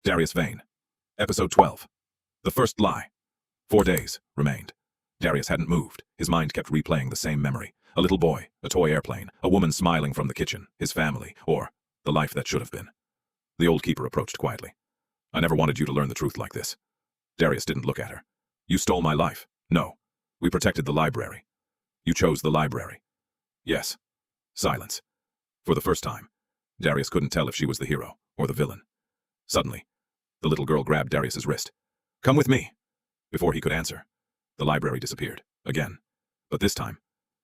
Darius Vane. Episode 12. The First Lie. 4 days remained. Darius hadn't moved. His mind kept replaying the same memory. A little boy, a toy airplane, a woman smiling from the kitchen, his family, or the life that should have been. The old keeper approached quietly. I never wanted you to learn the truth like this. Darius didn't look at her. You stole my life. No. We protected the library. You chose the library. Yes. Silence. For the first time, Darius couldn't tell if she was the hero or the villain. Suddenly, the little girl grabbed Darius's wrist. Come with me. Before he could answer, the library disappeared. Again. But this time,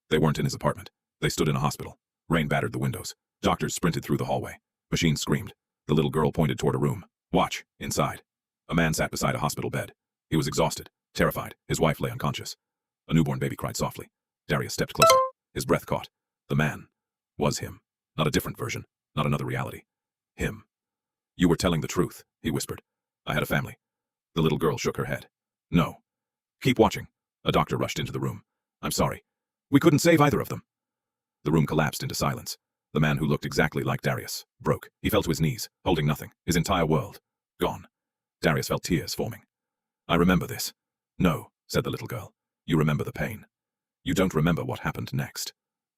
they weren't in his apartment. They stood in a hospital. Rain battered the windows. Doctors sprinted through the hallway. Machines screamed. The little girl pointed toward a room. Watch. Inside. A man sat beside a hospital bed. He was exhausted, terrified. His wife lay unconscious. A newborn baby cried softly. Darius stepped closer. His breath caught. The man was him. Not a different version. Not another reality. Him. You were telling the truth, he whispered. I had a family. The little girl shook her head. No. Keep watching. A doctor rushed into the room. I'm sorry. We couldn't save either of them. The room collapsed into silence. The man who looked exactly like Darius broke. He fell to his knees, holding nothing, his entire world gone. Darius felt tears forming. I remember this. No, said the little girl. You remember the pain. You don't remember what happened next.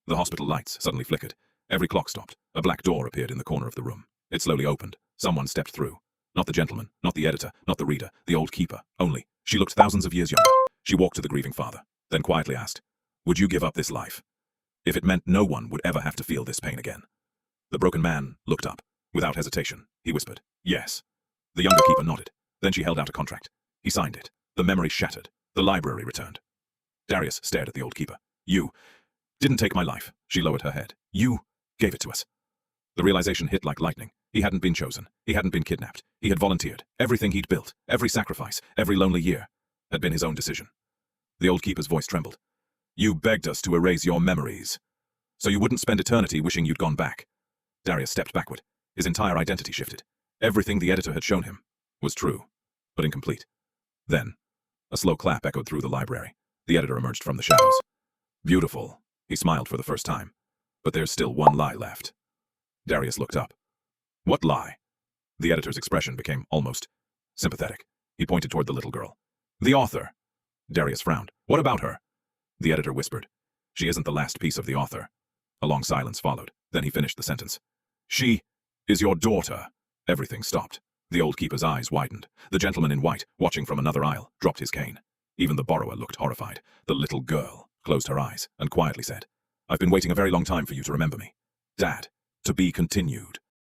The hospital lights suddenly flickered. Every clock stopped. A black door appeared in the corner of the room. It slowly opened. Someone stepped through. Not the gentleman, not the editor, not the reader, the old keeper, only. She looked thousands of years younger. She walked to the grieving father, then quietly asked, would you give up this life? If it meant no one would ever have to feel this pain again. The broken man looked up. Without hesitation, he whispered, yes. The younger keeper nodded. Then she held out a contract. He signed it. The memory shattered. The library returned. Darius stared at the old keeper. You didn't take my life. She lowered her head. You gave it to us. The realization hit like lightning. He hadn't been chosen. He hadn't been kidnapped. He had volunteered. Everything he'd built, every sacrifice, every lonely year, had been his own decision. The old keeper's voice trembled. You begged us to erase your memories, so you wouldn't spend eternity wishing you'd gone back. Darius stepped backward. His entire identity shifted. Everything the editor had shown him was true, but incomplete. Then, a slow clap echoed through the library. The editor emerged from the shadows. Beautiful, he smiled for the first time. But there's still one lie left. Darius looked up. What lie? The editor's expression became almost sympathetic. He pointed toward the little girl. The author. Darius frowned. What about her? The editor whispered. She isn't the last piece of the author. A long silence followed. Then he finished the sentence. She is your daughter. Everything stopped. The old keeper's eyes widened. The gentleman in white, watching from another aisle, dropped his cane. Even the borrower looked horrified. The little girl closed her eyes and quietly said, I've been waiting a very long time for you to remember me. Dad, to be continued.